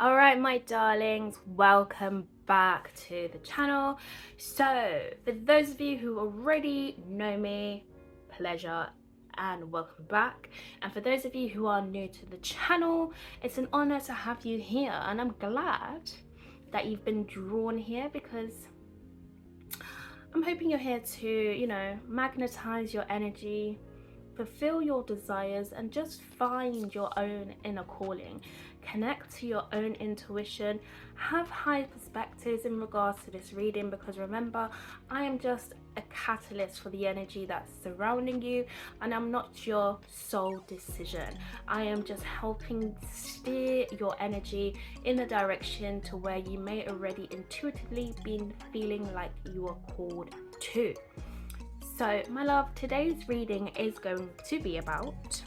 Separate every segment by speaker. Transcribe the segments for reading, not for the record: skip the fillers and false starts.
Speaker 1: All right, my darlings, welcome back to the channel. So for those of you who already know me, pleasure and welcome back. And for those of you who are new to the channel, it's an honor to have you here, and I'm glad that you've been drawn here because I'm hoping you're here to, magnetize your energy, fulfill your desires, and just find your own inner calling. Connect to your own intuition, have high perspectives in regards to this reading, because remember, I am just a catalyst for the energy that's surrounding you, and I'm not your sole decision. I am just helping steer your energy in the direction to where you may already intuitively been feeling like you are called to. So, my love, today's reading is going to be about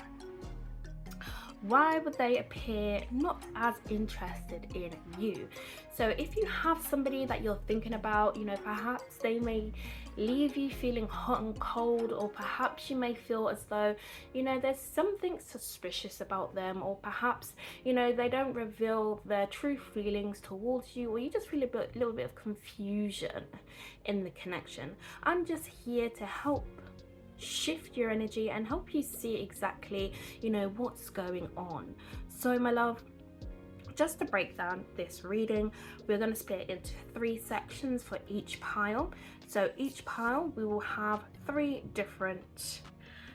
Speaker 1: why would they appear not as interested in you. So if you have somebody that you're thinking about, perhaps they may leave you feeling hot and cold, or perhaps you may feel as though, there's something suspicious about them, or perhaps, they don't reveal their true feelings towards you, or you just feel a little bit of confusion in the connection. I'm just here to help shift your energy and help you see exactly what's going on. So my love, just to break down this reading, we're going to split it into 3 sections for each pile. So each pile we will have 3 different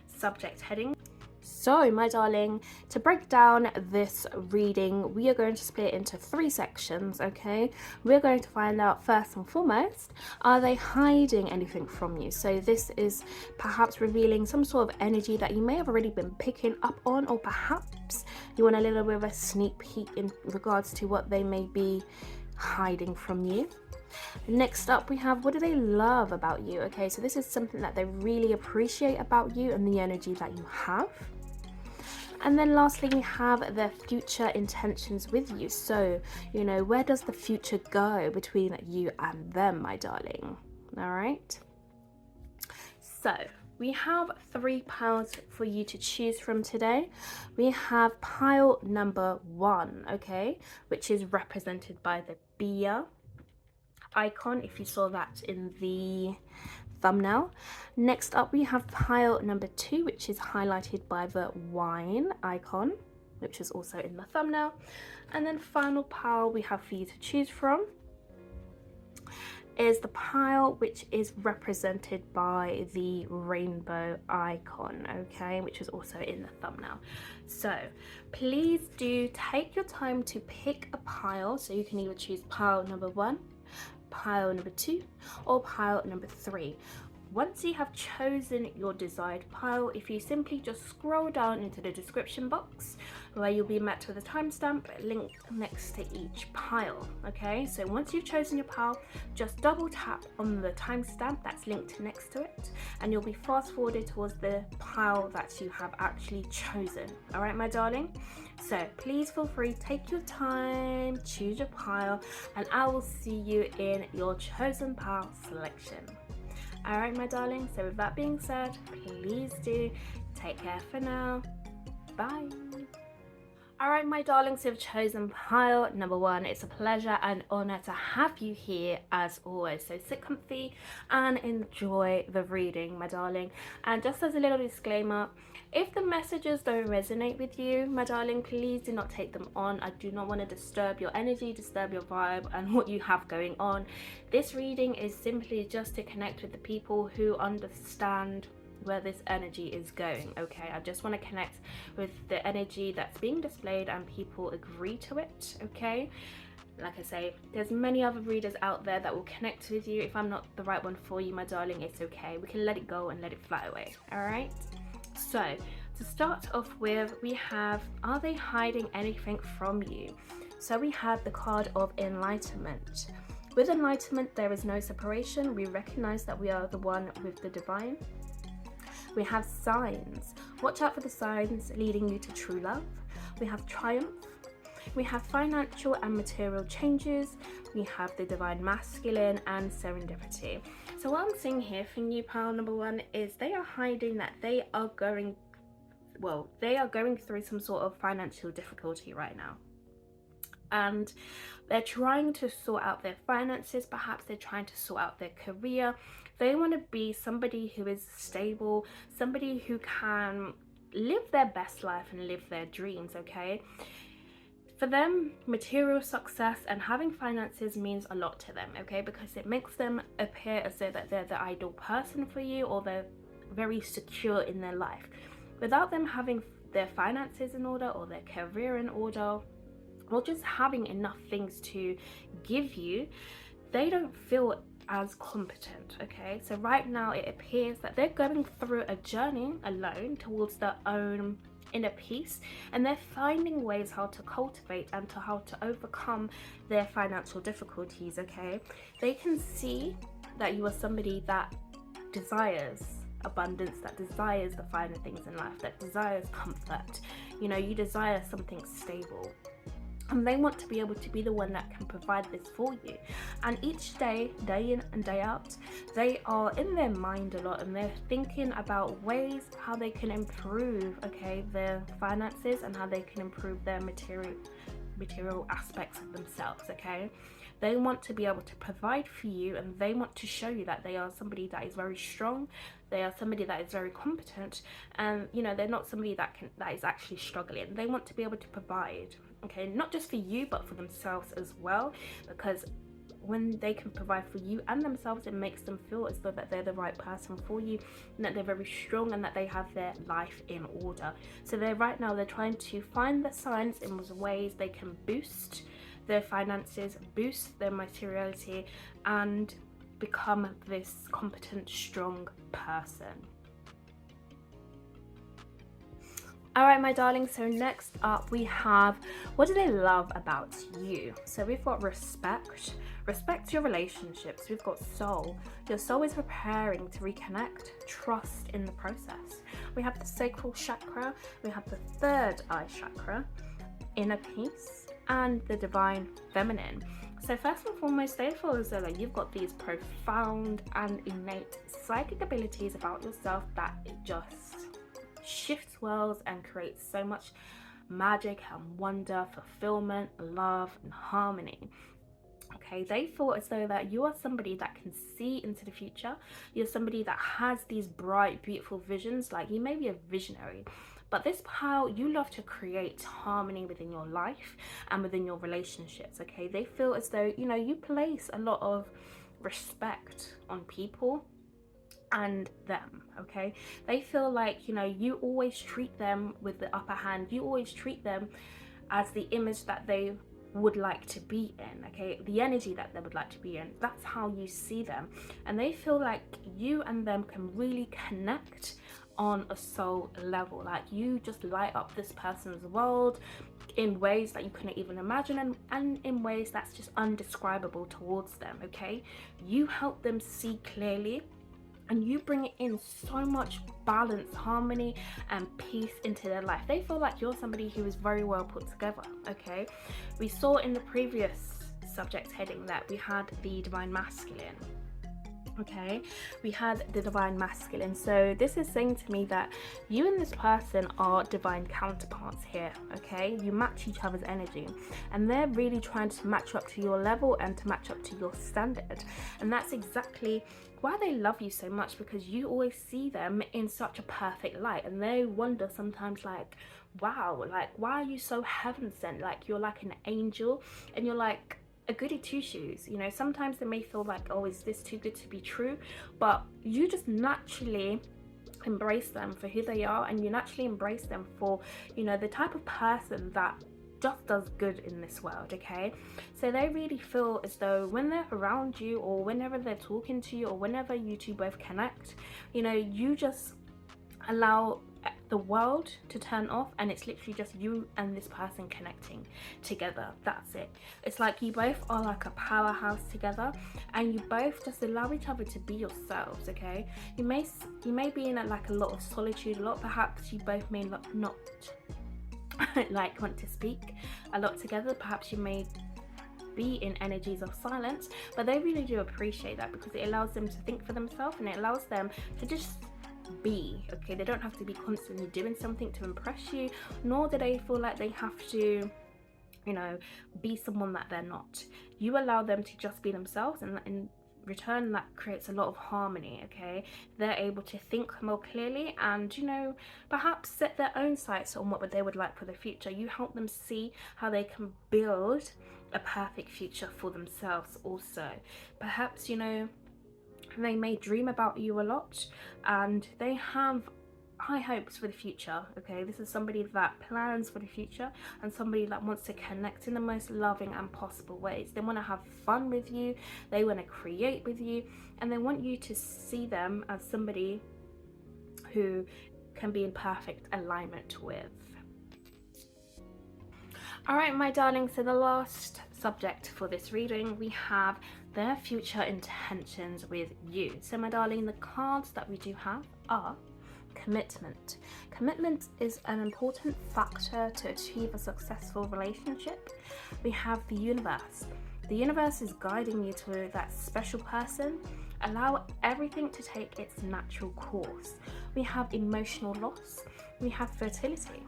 Speaker 1: subject headings. So my darling, to break down this reading, we are going to split it into 3 sections, okay? We're going to find out first and foremost, are they hiding anything from you? So this is perhaps revealing some sort of energy that you may have already been picking up on, or perhaps you want a little bit of a sneak peek in regards to what they may be hiding from you. Next up, we have, what do they love about you? Okay, so this is something that they really appreciate about you and the energy that you have. And then lastly, we have their future intentions with you. So, where does the future go between you and them, my darling? All right. So we have 3 piles for you to choose from today. We have pile number 1, okay, which is represented by the beer icon, if you saw that in the thumbnail. Next up, we have pile number 2, which is highlighted by the wine icon, which is also in the thumbnail. And then final pile we have for you to choose from is the pile which is represented by the rainbow icon, okay, which is also in the thumbnail. So please do take your time to pick a pile, so you can either choose pile number 1, pile number 2, or pile number 3. Once you have chosen your desired pile, if you simply just scroll down into the description box, where you'll be met with a timestamp linked next to each pile. Okay, so once you've chosen your pile, just double tap on the timestamp that's linked next to it, and you'll be fast forwarded towards the pile that you have actually chosen. All right, my darling, so please feel free, take your time, choose your pile, and I will see you in your chosen pile selection. All right, my darling, so with that being said, please do take care for now. Bye. All right, my darlings, who have chosen pile number 1, it's a pleasure and honor to have you here as always. So sit comfy and enjoy the reading, my darling. And just as a little disclaimer, if the messages don't resonate with you, my darling, please do not take them on. I do not want to disturb your energy, disturb your vibe and what you have going on. This reading is simply just to connect with the people who understand where this energy is going, okay? I just want to connect with the energy that's being displayed and people agree to it, okay? Like I say, there's many other readers out there that will connect with you. If I'm not the right one for you, my darling, it's okay. We can let it go and let it fly away, all right? So to start off with, we have, are they hiding anything from you? So we have the card of enlightenment. With enlightenment, there is no separation. We recognize that we are the one with the divine. We have signs. Watch out for the signs leading you to true love. We have triumph. We have financial and material changes. We have the divine masculine and serendipity. So what I'm seeing here for new pile number 1 is they are hiding that they are going through some sort of financial difficulty right now. and they're trying to sort out their finances. Perhaps they're trying to sort out their career. They want to be somebody who is stable, somebody who can live their best life and live their dreams, okay? For them, material success and having finances means a lot to them, okay? Because it makes them appear as though that they're the ideal person for you, or they're very secure in their life. Without them having their finances in order, or their career in order, or just having enough things to give you, they don't feel as competent, okay? So right now it appears that they're going through a journey alone towards their own inner peace, and they're finding ways how to cultivate and to how to overcome their financial difficulties, okay? They can see that you are somebody that desires abundance, that desires the finer things in life, that desires comfort. You know, you desire something stable, and they want to be able to be the one that can provide this for you. And each day, day in and day out, they are in their mind a lot, and they're thinking about ways how they can improve, okay, their finances, and how they can improve their material aspects of themselves, okay? They want to be able to provide for you, and they want to show you that they are somebody that is very strong. They are somebody that is very competent, and you know, they're not somebody that is actually struggling. They want to be able to provide, okay, not just for you but for themselves as well, because when they can provide for you and themselves, it makes them feel as though that they're the right person for you, and that they're very strong, and that they have their life in order. So they're trying to find the signs in ways they can boost their finances, boost their materiality, and become this competent, strong person. Alright, my darling, so next up we have, what do they love about you? So we've got respect your relationships. We've got soul. Your soul is preparing to reconnect, trust in the process. We have the sacral chakra, we have the third eye chakra, inner peace, and the divine feminine. So first and foremost, they feel as though that you've got these profound and innate psychic abilities about yourself that it just shifts worlds and creates so much magic and wonder, fulfillment, love, and harmony. Okay, they feel as though that you are somebody that can see into the future. You're somebody that has these bright, beautiful visions. Like, you may be a visionary, but this how you love to create harmony within your life and within your relationships. Okay, they feel as though, you know, you place a lot of respect on people and them. Okay, they feel like, you know, you always treat them with the upper hand. You always treat them as the image that they would like to be in, okay, the energy that they would like to be in. That's how you see them, and they feel like you and them can really connect on a soul level. Like, you just light up this person's world in ways that you couldn't even imagine, and in ways that's just undescribable towards them. Okay, you help them see clearly, and you bring in so much balance, harmony, and peace into their life. They feel like you're somebody who is very well put together, okay? We saw in the previous subject heading that we had the divine masculine, okay? We had the divine masculine. So this is saying to me that you and this person are divine counterparts here, okay? You match each other's energy, and they're really trying to match up to your level and to match up to your standard. And that's exactly why they love you so much, because you always see them in such a perfect light, and they wonder sometimes, like, wow, like, why are you so heaven sent? Like, you're like an angel, and you're like a goody two shoes. You know, sometimes they may feel like, oh, is this too good to be true? But you just naturally embrace them for who they are, and you naturally embrace them for, you know, the type of person that just does good in this world. Okay, so they really feel as though when they're around you, or whenever they're talking to you, or whenever you two both connect, you know, you just allow the world to turn off, and it's literally just you and this person connecting together. That's it. It's like you both are like a powerhouse together, and you both just allow each other to be yourselves. Okay, you may be in like a lot of solitude, a lot, perhaps you both may not like want to speak a lot together. Perhaps you may be in energies of silence, but they really do appreciate that, because it allows them to think for themselves, and it allows them to just be. Okay, they don't have to be constantly doing something to impress you, nor do they feel like they have to, be someone that they're not. You allow them to just be themselves, and in return that creates a lot of harmony. Okay, they're able to think more clearly and perhaps set their own sights on what they would like for the future. You help them see how they can build a perfect future for themselves also. Perhaps they may dream about you a lot and they have high hopes for the future. Okay, this is somebody that plans for the future and somebody that wants to connect in the most loving and possible ways. They want to have fun with you, they want to create with you, and they want you to see them as somebody who can be in perfect alignment with. All right, my darling, so the last subject for this reading, we have their future intentions with you. So my darling, the cards that we do have are commitment. Commitment is an important factor to achieve a successful relationship. We have the universe. The universe is guiding you to that special person. Allow everything to take its natural course. We have emotional loss. We have fertility,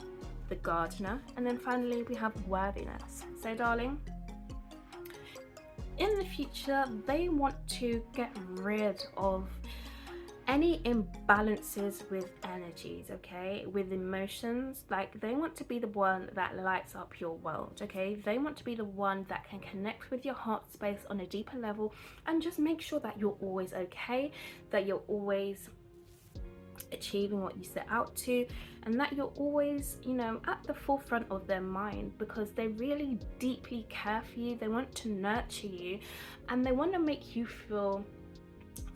Speaker 1: the gardener, and then finally we have worthiness. So darling, in the future they want to get rid of any imbalances with energies, okay, with emotions. Like, they want to be the one that lights up your world, okay? They want to be the one that can connect with your heart space on a deeper level and just make sure that you're always okay, that you're always achieving what you set out to, and that you're always at the forefront of their mind, because they really deeply care for you. They want to nurture you and they want to make you feel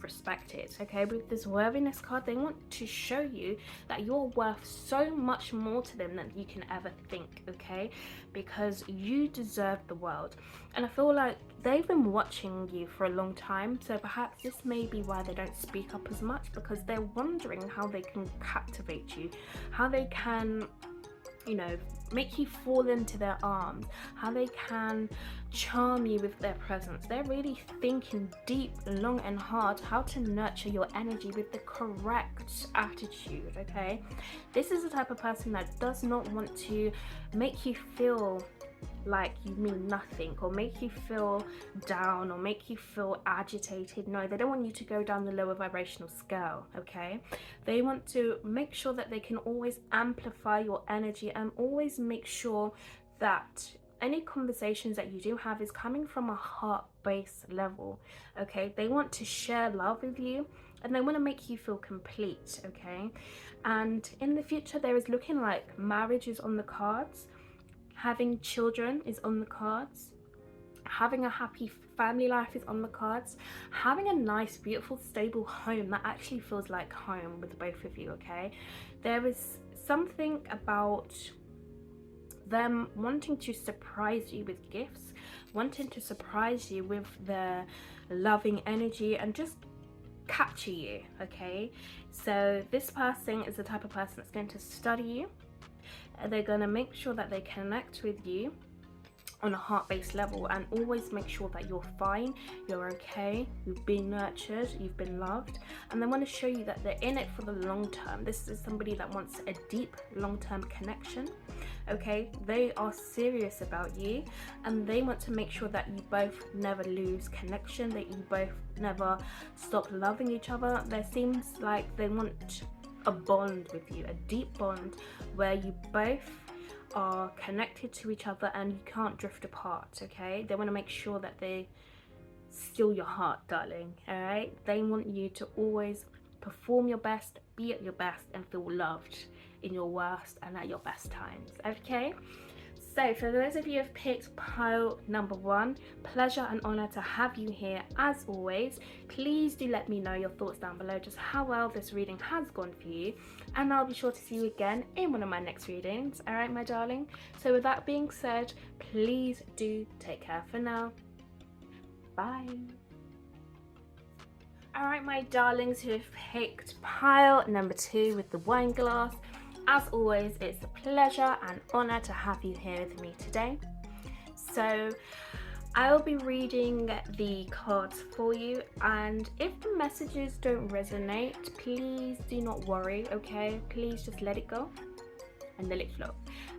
Speaker 1: respected. Okay, with this worthiness card, they want to show you that you're worth so much more to them than you can ever think. Okay, because you deserve the world. And I feel like they've been watching you for a long time, so perhaps this may be why they don't speak up as much, because they're wondering how they can captivate you, how they can make you fall into their arms, how they can charm you with their presence. They're really thinking deep, long and hard how to nurture your energy with the correct attitude. Okay, this is the type of person that does not want to make you feel like you mean nothing, or make you feel down, or make you feel agitated. No, they don't want you to go down the lower vibrational scale. Okay, they want to make sure that they can always amplify your energy and always make sure that any conversations that you do have is coming from a heart-based level. Okay, they want to share love with you and they want to make you feel complete. Okay, and in the future there is looking like marriage is on the cards, having children is on the cards, having a happy family life is on the cards, having a nice, beautiful, stable home that actually feels like home with both of you. Okay, there is something about them wanting to surprise you with gifts, wanting to surprise you with their loving energy and just capture you. Okay, so this person is the type of person that's going to study you. They're going to make sure that they connect with you on a heart-based level and always make sure that you're fine, you're okay, you've been nurtured, you've been loved, and they want to show you that they're in it for the long term. This is somebody that wants a deep long-term connection. Okay, they are serious about you and they want to make sure that you both never lose connection, that you both never stop loving each other. There seems like they want a bond with you, a deep bond where you both are connected to each other and you can't drift apart. Okay, they want to make sure that they steal your heart, darling. All right, they want you to always perform your best, be at your best, and feel loved in your worst and at your best times. Okay, so for those of you who have picked pile number 1, pleasure and honor to have you here as always. Please do let me know your thoughts down below, just how well this reading has gone for you, and I'll be sure to see you again in one of my next readings. All right, my darling, so with that being said, please do take care for now. Bye. All right, my darlings who have picked pile number 2 with the wine glass, as always, it's a pleasure and honor to have you here with me today. So I'll be reading the cards for you, and if the messages don't resonate, please do not worry. Okay, please just let it go. and let it flow,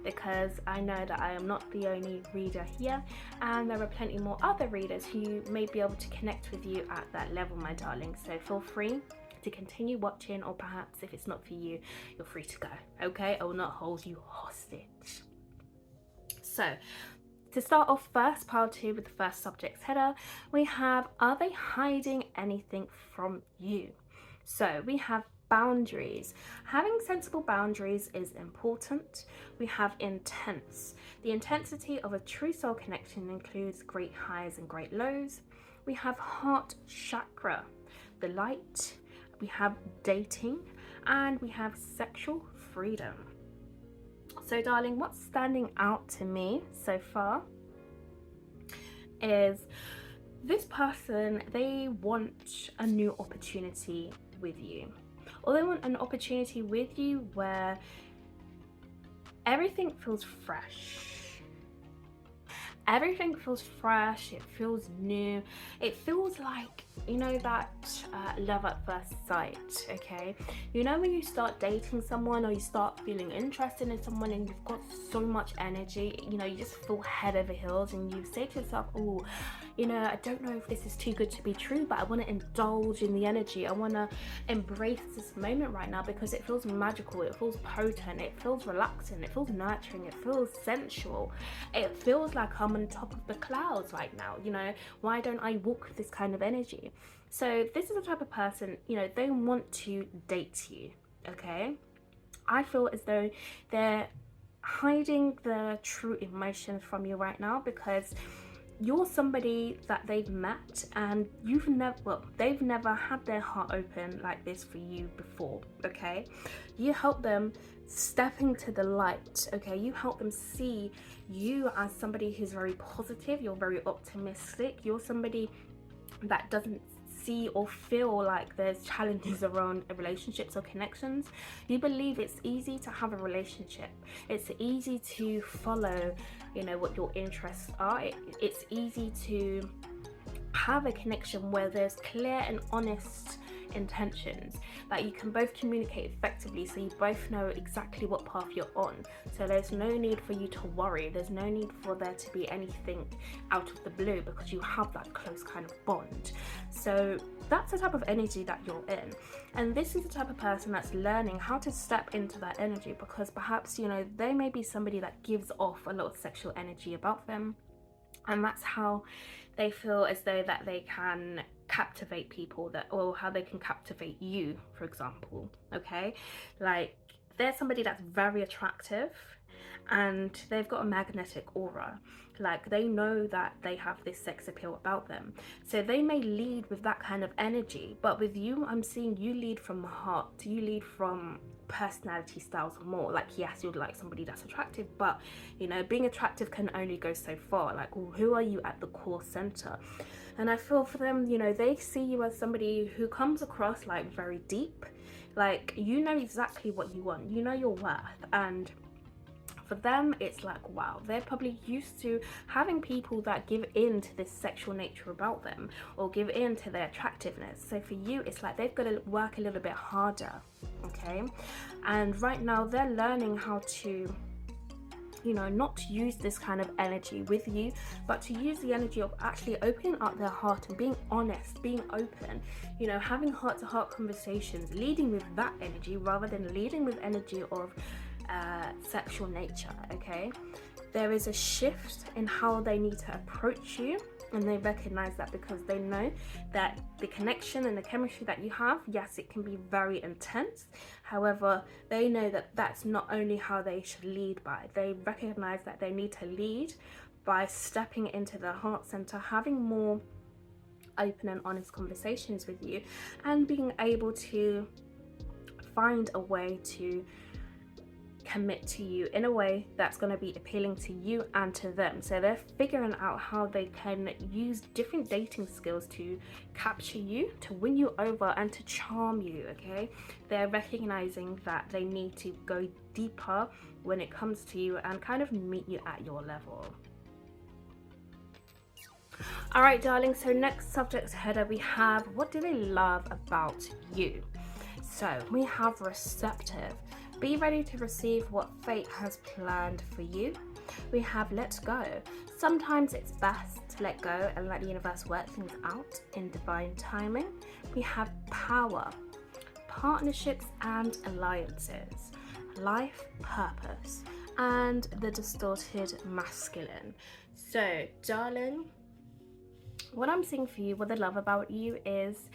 Speaker 1: because I know that I am not the only reader here, and there are plenty more other readers who may be able to connect with you at that level, my darling. So feel free to continue watching, or perhaps if it's not for you, you're free to go. Okay, I will not hold you hostage. So to start off first, pile 2 with the first subject header, we have, are they hiding anything from you? So we have boundaries. Having sensible boundaries is important. We have intense. The intensity of a true soul connection includes great highs and great lows. We have heart chakra, the light. We have dating, and we have sexual freedom. So darling, what's standing out to me so far is this person, they want a new opportunity with you, or they want an opportunity with you where everything feels fresh. Everything feels fresh, it feels new, it feels like, you know, that love at first sight, okay? You know, when you start dating someone or you start feeling interested in someone and you've got so much energy, you know, you just feel head over heels and you say to yourself, oh, you know, I don't know if this is too good to be true, but I want to indulge in the energy. I want to embrace this moment right now because it feels magical, it feels potent, it feels relaxing, it feels nurturing, it feels sensual. It feels like I'm on top of the clouds right now, you know, why don't I walk with this kind of energy? So this is the type of person, you know, they want to date you, okay? I feel as though they're hiding the true emotions from you right now because you're somebody that they've met and they've never had their heart open like this for you before, okay? You help them step into the light, okay? You help them see you as somebody who's very positive, you're very optimistic, you're somebody that doesn't see or feel like there's challenges around relationships or connections. You believe it's easy to have a relationship, it's easy to follow, you know, what your interests are. It's easy to have a connection where there's clear and honest intentions, that you can both communicate effectively, so you both know exactly what path you're on. So there's no need for you to worry, there's no need for there to be anything out of the blue because you have that close kind of bond. So that's the type of energy that you're in, and this is the type of person that's learning how to step into that energy, because perhaps, you know, they may be somebody that gives off a lot of sexual energy about them, and that's how they feel as though that they can captivate people, that, or how they can captivate you, for example, okay? Like, they're somebody that's very attractive and they've got a magnetic aura. Like, they know that they have this sex appeal about them, so they may lead with that kind of energy. But with you, I'm seeing you lead from the heart, you lead from personality styles more. Like, yes, you'd like somebody that's attractive, but, you know, being attractive can only go so far. Like, well, who are you at the core center? And I feel for them, you know, they see you as somebody who comes across like very deep, like, you know exactly what you want, you know your worth. And for them, it's like, wow, they're probably used to having people that give in to this sexual nature about them, or give in to their attractiveness. So for you, it's like they've got to work a little bit harder, okay? And right now they're learning how to, you know, not to use this kind of energy with you, but to use the energy of actually opening up their heart and being honest, being open, you know, having heart-to-heart conversations, leading with that energy rather than leading with energy of sexual nature, okay? There is a shift in how they need to approach you, and they recognize that because they know that the connection and the chemistry that you have, yes, it can be very intense. However, they know that that's not only how they should lead by. They recognize that they need to lead by stepping into their heart center, having more open and honest conversations with you, and being able to find a way to commit to you in a way that's going to be appealing to you and to them. So they're figuring out how they can use different dating skills to capture you, to win you over, and to charm you, okay? They're recognizing that they need to go deeper when it comes to you and kind of meet you at your level. All right, darling, so next subject header we have, what do they love about you? So we have receptive. Be ready to receive what fate has planned for you. We have let go. Sometimes it's best to let go and let the universe work things out in divine timing. We have power, partnerships and alliances, life purpose, and the distorted masculine. So, darling, what I'm seeing for you, what I love about you is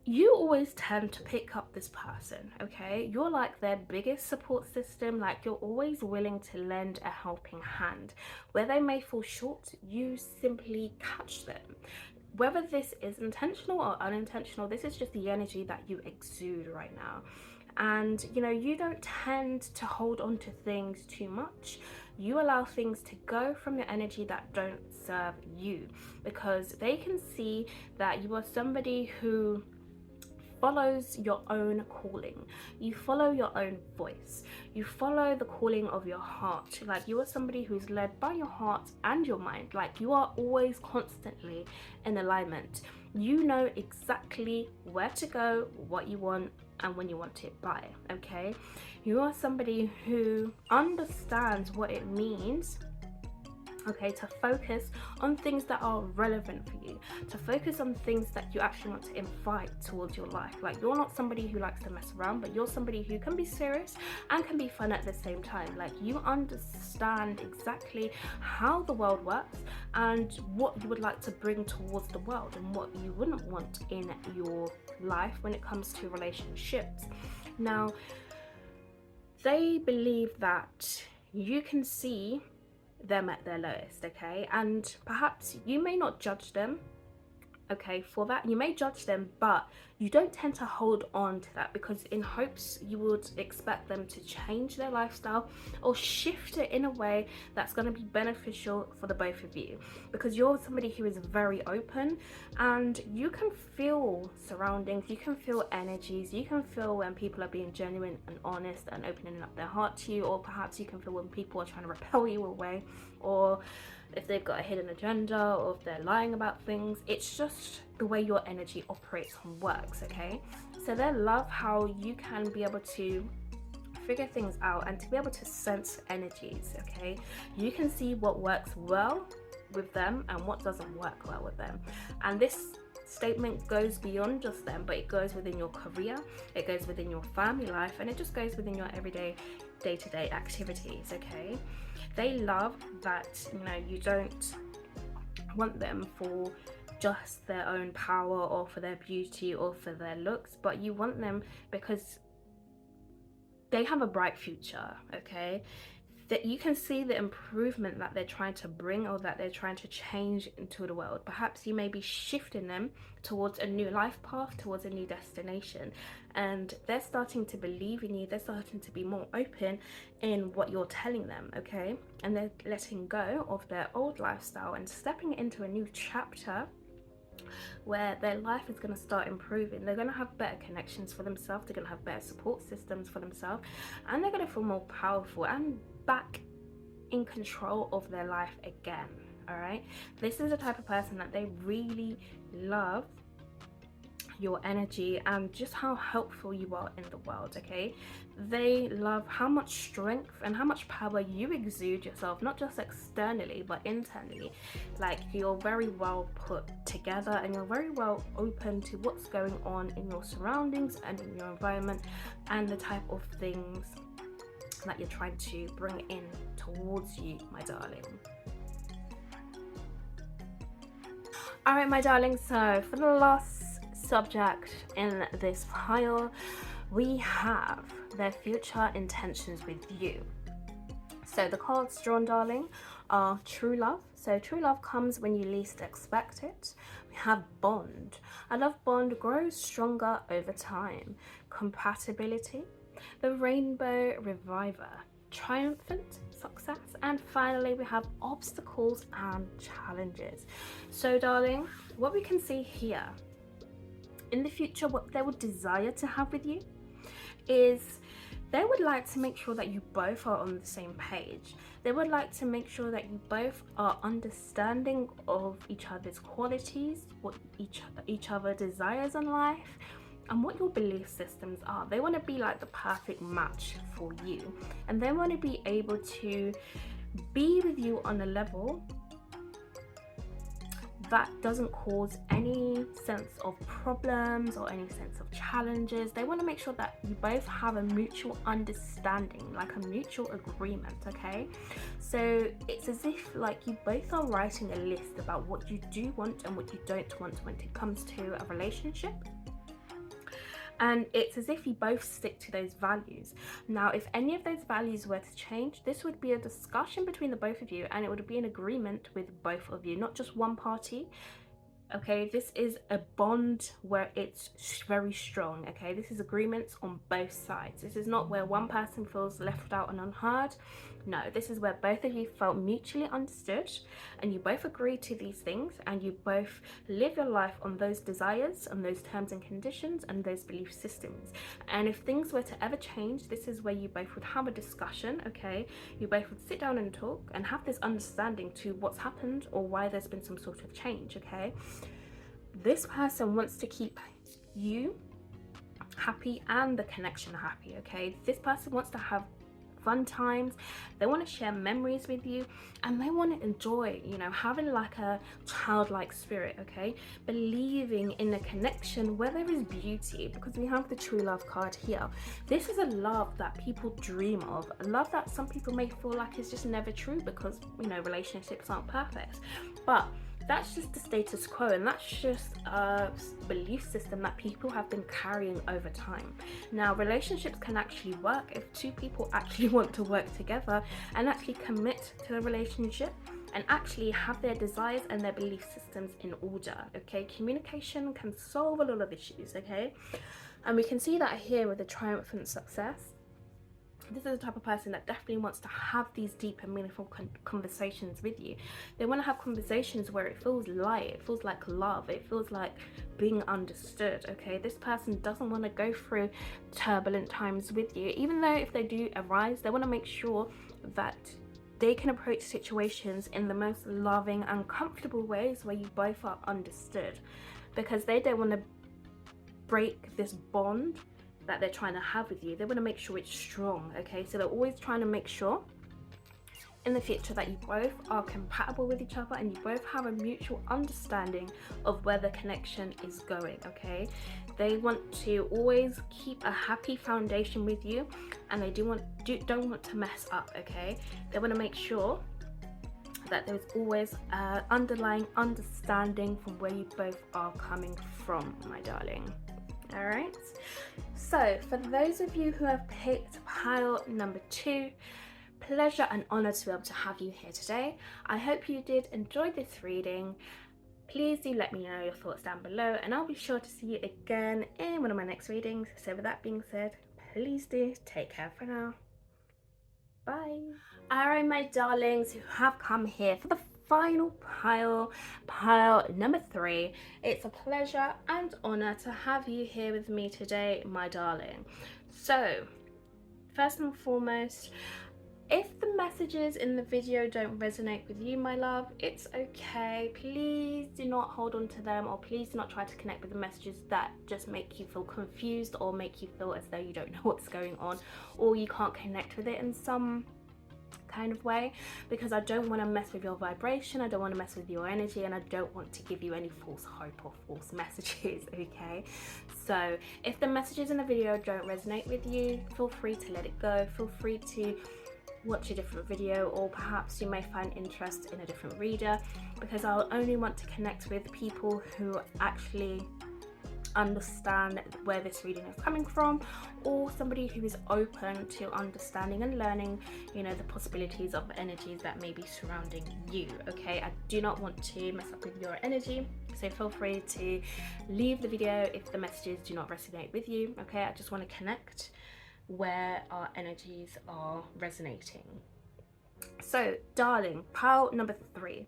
Speaker 1: you always tend to pick up this person, okay? You're like their biggest support system. Like, you're always willing to lend a helping hand. Where they may fall short, you simply catch them. Whether this is intentional or unintentional, this is just the energy that you exude right now. And you know, you don't tend to hold on to things too much. You allow things to go from your energy that don't serve you, because they can see that you are somebody who follows your own calling. You follow your own voice. You follow the calling of your heart. Like, you are somebody who's led by your heart and your mind. Like, you are always constantly in alignment. You know exactly where to go, what you want, and when you want it by, okay? You are somebody who understands what it means, okay, to focus on things that are relevant for you, to focus on things that you actually want to invite towards your life. Like, you're not somebody who likes to mess around, but you're somebody who can be serious and can be fun at the same time. Like, you understand exactly how the world works and what you would like to bring towards the world and what you wouldn't want in your life when it comes to relationships. Now, they believe that you can see them at their lowest, okay? And perhaps you may not judge them, okay, for that. You may judge them, but you don't tend to hold on to that, because in hopes you would expect them to change their lifestyle or shift it in a way that's going to be beneficial for the both of you, because you're somebody who is very open and you can feel surroundings, you can feel energies, you can feel when people are being genuine and honest and opening up their heart to you, or perhaps you can feel when people are trying to repel you away, or if they've got a hidden agenda, or if they're lying about things. It's just the way your energy operates and works, okay? So they love how you can be able to figure things out and to be able to sense energies, okay? You can see what works well with them and what doesn't work well with them. And this statement goes beyond just them, but it goes within your career, it goes within your family life, and it just goes within your everyday day-to-day activities, okay? They love that, you know, you don't want them for just their own power or for their beauty or for their looks, but you want them because they have a bright future, okay? That you can see the improvement that they're trying to bring or that they're trying to change into the world. Perhaps you may be shifting them towards a new life path, towards a new destination, and they're starting to believe in you. They're starting to be more open in what you're telling them, okay? And they're letting go of their old lifestyle and stepping into a new chapter where their life is going to start improving. They're going to have better connections for themselves, they're going to have better support systems for themselves, and they're going to feel more powerful and back in control of their life again. All right, this is the type of person that they really love your energy and just how helpful you are in the world, okay? They love how much strength and how much power you exude yourself, not just externally but internally. Like, you're very well put together and you're very well open to what's going on in your surroundings and in your environment and the type of things that you're trying to bring in towards you, my darling. All right, my darling, so for the last subject in this pile, we have their future intentions with you. So the cards drawn, darling, are true love. So true love comes when you least expect it. We have bond. A love bond grows stronger over time. Compatibility, the rainbow reviver, triumphant success, and finally we have obstacles and challenges. So darling, what we can see here in the future, what they would desire to have with you is they would like to make sure that you both are on the same page. They would like to make sure that you both are understanding of each other's qualities, what each other desires in life, and what your belief systems are. They want to be like the perfect match for you, and they want to be able to be with you on a level that doesn't cause any sense of problems or any sense of challenges. They want to make sure that you both have a mutual understanding, like a mutual agreement, okay? So it's as if like you both are writing a list about what you do want and what you don't want when it comes to a relationship. And it's as if you both stick to those values. Now, if any of those values were to change, this would be a discussion between the both of you, and it would be an agreement with both of you, not just one party. Okay, this is a bond where it's very strong. Okay, this is agreements on both sides. This is not where one person feels left out and unheard. No, this is where both of you felt mutually understood, and you both agree to these things, and you both live your life on those desires, on those terms and conditions, and those belief systems. And if things were to ever change, this is where you both would have a discussion. Okay, you both would sit down and talk and have this understanding to what's happened or why there's been some sort of change. Okay, this person wants to keep you happy and the connection happy. Okay, this person wants to have fun times, they want to share memories with you, and they want to enjoy, you know, having like a childlike spirit. Okay, believing in a connection where there is beauty, because we have the true love card here. This is a love that people dream of, a love that some people may feel like is just never true because, you know, relationships aren't perfect, but that's just the status quo, and that's just a belief system that people have been carrying over time. Now, relationships can actually work if two people actually want to work together and actually commit to the relationship and actually have their desires and their belief systems in order. Okay, communication can solve a lot of issues. Okay, and we can see that here with the triumphant success. This is the type of person that definitely wants to have these deep and meaningful conversations with you. They want to have conversations where it feels light, it feels like love, it feels like being understood. Okay, this person doesn't want to go through turbulent times with you. Even though if they do arise, they want to make sure that they can approach situations in the most loving and comfortable ways where you both are understood, because they don't want to break this bond that they're trying to have with you. They want to make sure it's strong. Okay, so they're always trying to make sure in the future that you both are compatible with each other and you both have a mutual understanding of where the connection is going. Okay, they want to always keep a happy foundation with you, and they don't want to mess up. Okay, they want to make sure that there's always underlying understanding from where you both are coming from, my darling. All right, so for those of you who have picked pile number 2, pleasure and honor to be able to have you here today. I hope you did enjoy this reading. Please do let me know your thoughts down below, and I'll be sure to see you again in one of my next readings. So with that being said, please do take care for now. Bye. Alright, my darlings who have come here for the final pile number 3. It's a pleasure and honor to have you here with me today, my darling. So first and foremost, if the messages in the video don't resonate with you, my love, it's okay. Please do not hold on to them, or please do not try to connect with the messages that just make you feel confused or make you feel as though you don't know what's going on, or you can't connect with it in some kind of way, because I don't want to mess with your vibration, I don't want to mess with your energy, and I don't want to give you any false hope or false messages. Okay, so if the messages in the video don't resonate with you, feel free to let it go. Feel free to watch a different video, or perhaps you may find interest in a different reader, because I'll only want to connect with people who actually understand where this reading is coming from, or somebody who is open to understanding and learning, you know, the possibilities of energies that may be surrounding you. Okay, I do not want to mess up with your energy, so feel free to leave the video if the messages do not resonate with you. Okay, I just want to connect where our energies are resonating. So darling, pile number 3,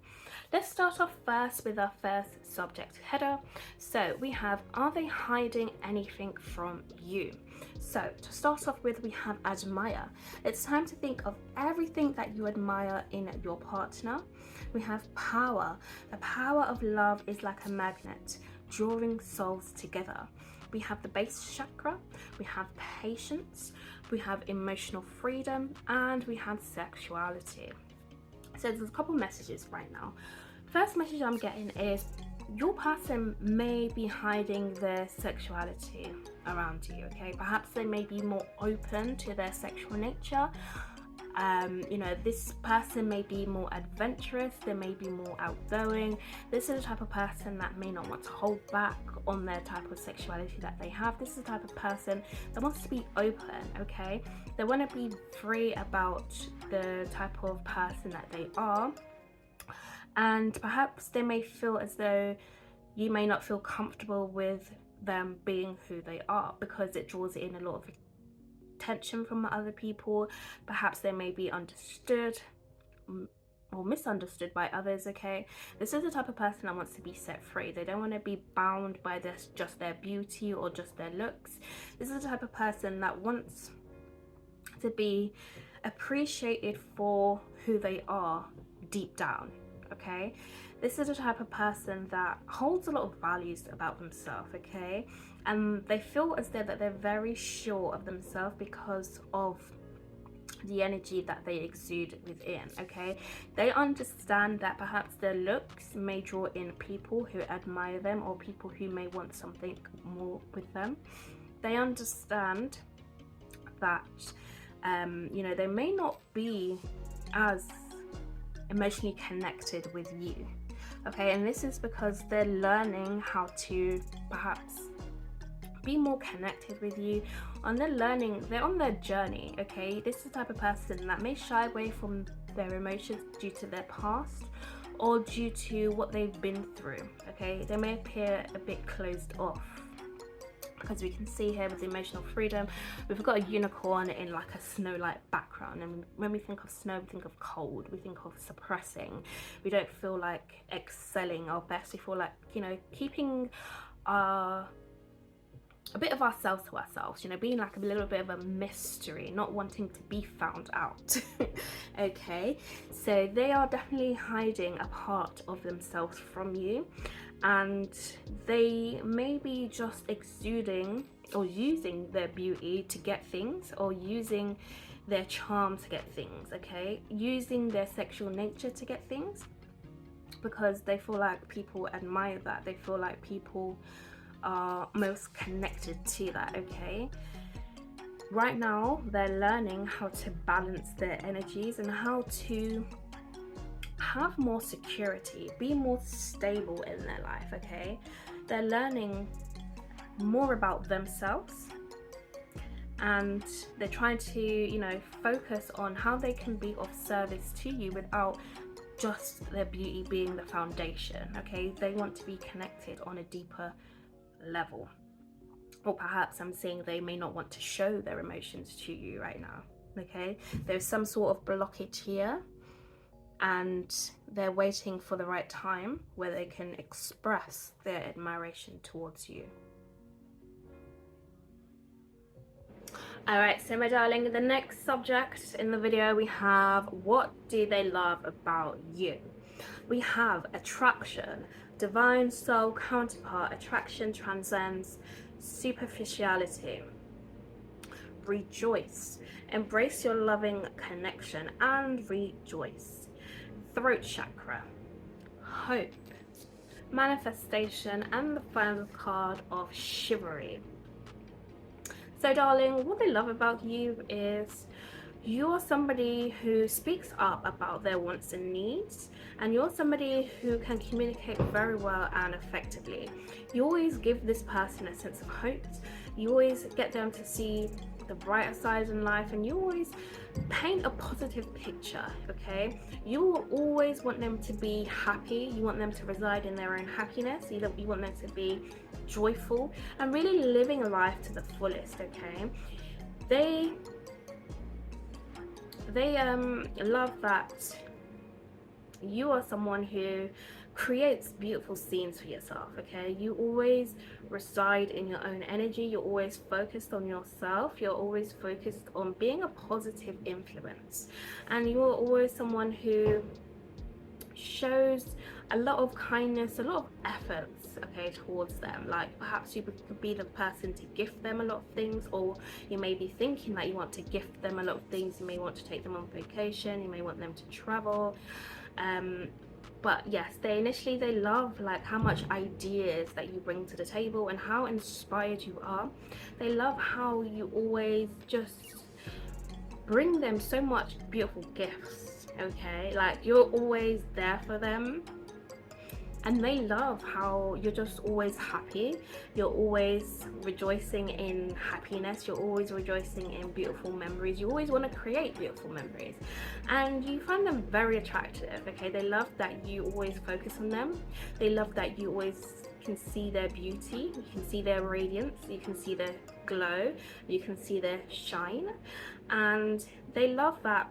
Speaker 1: let's start off first with our first subject header. So we have, are they hiding anything from you? So to start off with, we have admire. It's time to think of everything that you admire in your partner. We have power. The power of love is like a magnet, drawing souls together. we have the base chakra, we have patience, we have emotional freedom, and we have sexuality. So there's a couple messages right now. First message I'm getting is your person may be hiding their sexuality around you, okay? Perhaps they may be more open to their sexual nature. You know, this person may be more adventurous, they may be more outgoing. This is the type of person that may not want to hold back on their type of sexuality that they have. This is the type of person that wants to be open, okay? They want to be free about the type of person that they are. And perhaps they may feel as though you may not feel comfortable with them being who they are, because it draws in a lot of attention from other people. Perhaps they may be understood or misunderstood by others, okay? This is the type of person that wants to be set free. They don't want to be bound by this, just their beauty or just their looks. This is the type of person that wants to be appreciated for who they are deep down, okay? This is the type of person that holds a lot of values about themselves, okay? And they feel as though that they're very sure of themselves because of the energy that they exude within, okay? They understand that perhaps their looks may draw in people who admire them or people who may want something more with them. They understand that you know, they may not be as emotionally connected with you, okay? And this is because they're learning how to perhaps be more connected with you, and they're on their journey, okay? This is the type of person that may shy away from their emotions due to their past or due to what they've been through, okay? They may appear a bit closed off, because we can see here with emotional freedom, we've got a unicorn in like a snow-like background, and when we think of snow, we think of cold, we think of suppressing. We don't feel like excelling our best. We feel like, you know, keeping a bit of ourselves to ourselves, you know, being like a little bit of a mystery, not wanting to be found out. Okay, so they are definitely hiding a part of themselves from you, and they may be just exuding or using their beauty to get things, or using their charm to get things, okay? Using their sexual nature to get things, because they feel like people admire that. They feel like people are most connected to that, okay? Right now, they're learning how to balance their energies and how to have more security, be more stable in their life, okay? They're learning more about themselves, and they're trying to, you know, focus on how they can be of service to you without just their beauty being the foundation, okay? They want to be connected on a deeper level. Or perhaps I'm saying they may not want to show their emotions to you right now, okay? There's some sort of blockage here, and they're waiting for the right time where they can express their admiration towards you. All right, so my darling, the next subject in the video, we have, what do they love about you? We have attraction, divine soul counterpart. Attraction transcends superficiality. Rejoice, embrace your loving connection and rejoice. Throat chakra, hope, manifestation, and the final card of chivalry. So darling, what they love about you is you're somebody who speaks up about their wants and needs, and you're somebody who can communicate very well and effectively. You always give this person a sense of hope. You always get them to see the brighter side in life, and you always paint a positive picture, okay? You will always want them to be happy. You want them to reside in their own happiness. You want them to be joyful and really living a life to the fullest, okay? They love that you are someone who creates beautiful scenes for yourself, okay? You always reside in your own energy. You're always focused on yourself. You're always focused on being a positive influence, and you're always someone who shows a lot of kindness, a lot of efforts, okay, towards them. Like perhaps you could be the person to gift them a lot of things, or you may be thinking that you want to gift them a lot of things. You may want to take them on vacation, you may want them to travel, but yes, they love like how much ideas that you bring to the table and how inspired you are. They love how you always just bring them so much beautiful gifts, okay? Like you're always there for them, and they love how you're just always happy. You're always rejoicing in happiness. You're always rejoicing in beautiful memories. You always want to create beautiful memories, and you find them very attractive, okay? They love that you always focus on them. They love that you always can see their beauty, you can see their radiance, you can see their glow, you can see their shine, and they love that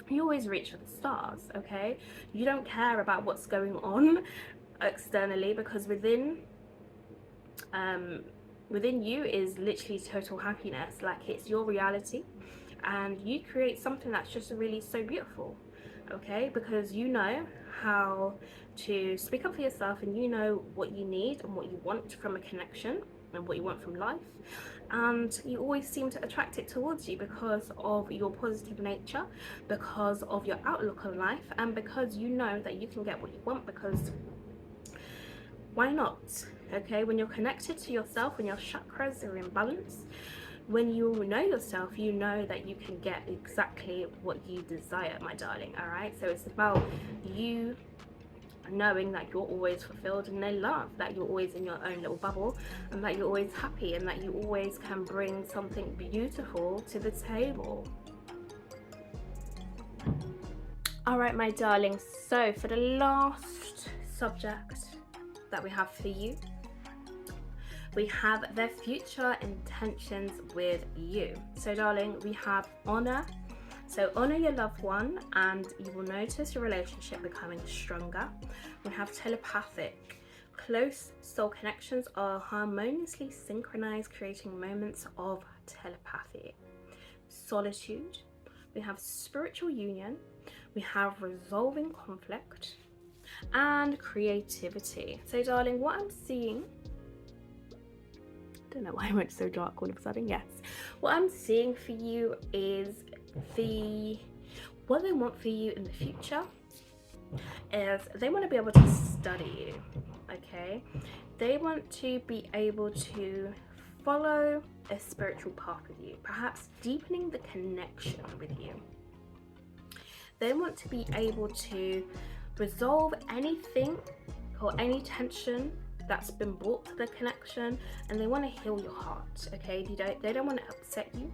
Speaker 1: you always reach for the stars, okay? You don't care about what's going on externally, because within you is literally total happiness. Like it's your reality, and you create something that's just really so beautiful, okay? Because you know how to speak up for yourself, and you know what you need and what you want from a connection and what you want from life, and you always seem to attract it towards you because of your positive nature, because of your outlook on life, and because you know that you can get what you want, because why not, okay? When you're connected to yourself, when your chakras are in balance, when you know yourself, you know that you can get exactly what you desire, my darling. All right, so it's about you knowing that you're always fulfilled, and they love that you're always in your own little bubble, and that you're always happy, and that you always can bring something beautiful to the table. All right, my darlings, so for the last subject that we have for you, we have their future intentions with you. So darling, we have honor. So honor your loved one, and you will notice your relationship becoming stronger. We have telepathic. Close soul connections are harmoniously synchronized, creating moments of telepathy. Solitude. We have spiritual union. We have resolving conflict, and creativity. So darling, what I'm seeing, I don't know why I went so dark all of a sudden. Yes, what I'm seeing for you is what they want for you in the future is they want to be able to study you, okay? They want to be able to follow a spiritual path with you, perhaps deepening the connection with you. They want to be able to resolve anything or any tension that's been brought to the connection, and they want to heal your heart, okay? They don't want to upset you,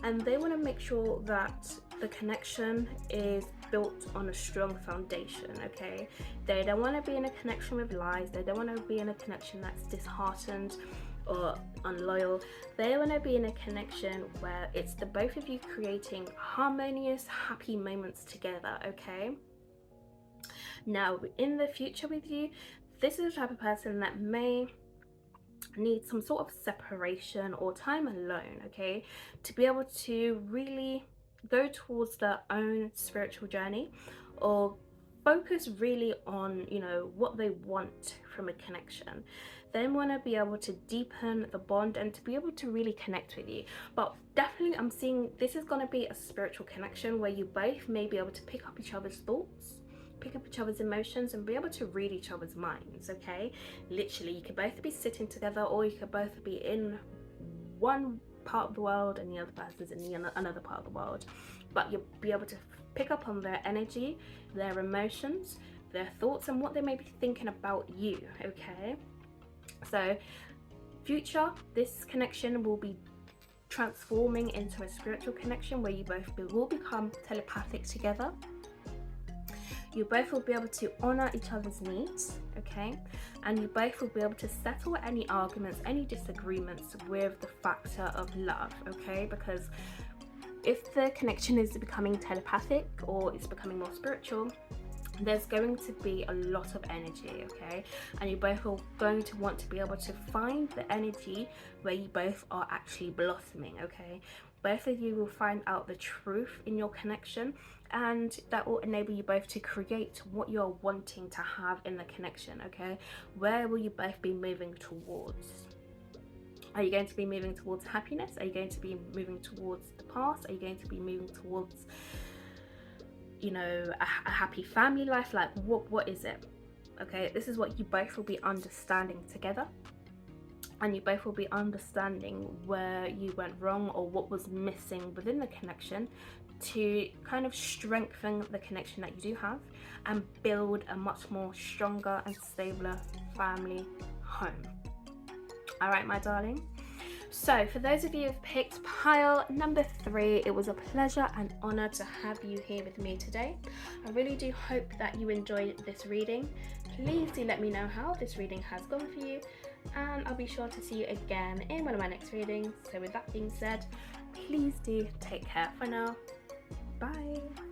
Speaker 1: and they want to make sure that the connection is built on a strong foundation, okay? They don't want to be in a connection with lies. They don't want to be in a connection that's disheartened or unloyal. They want to be in a connection where it's the both of you creating harmonious, happy moments together, okay? Now, in the future with you, this is the type of person that may need some sort of separation or time alone, okay, to be able to really go towards their own spiritual journey, or focus really on, you know, what they want from a connection. They want to be able to deepen the bond and to be able to really connect with you. But definitely I'm seeing this is going to be a spiritual connection where you both may be able to pick up each other's thoughts, pick up each other's emotions, and be able to read each other's minds, okay? Literally, you could both be sitting together, or you could both be in one part of the world and the other person's in another part of the world, but you'll be able to pick up on their energy, their emotions, their thoughts, and what they may be thinking about you, okay? So future, this connection will be transforming into a spiritual connection where you both will become telepathic together. You both will be able to honor each other's needs, okay? And you both will be able to settle any arguments, any disagreements with the factor of love, okay? Because if the connection is becoming telepathic or it's becoming more spiritual, there's going to be a lot of energy, okay? And you both are going to want to be able to find the energy where you both are actually blossoming, okay? both of you will find out the truth in your connection, and that will enable you both to create what you're wanting to have in the connection. Okay, where will you both be moving towards? Are you going to be moving towards happiness? Are you going to be moving towards the past? Are you going to be moving towards, you know, a happy family life? Like, what is it? Okay, this is what you both will be understanding together, and you both will be understanding where you went wrong or what was missing within the connection to kind of strengthen the connection that you do have and build a much more stronger and stabler family home. All right, my darling. So for those of you who've picked pile number 3, it was a pleasure and honor to have you here with me today. I really do hope that you enjoyed this reading. Please do let me know how this reading has gone for you, and I'll be sure to see you again in one of my next readings. So with that being said, please do take care for now. Bye.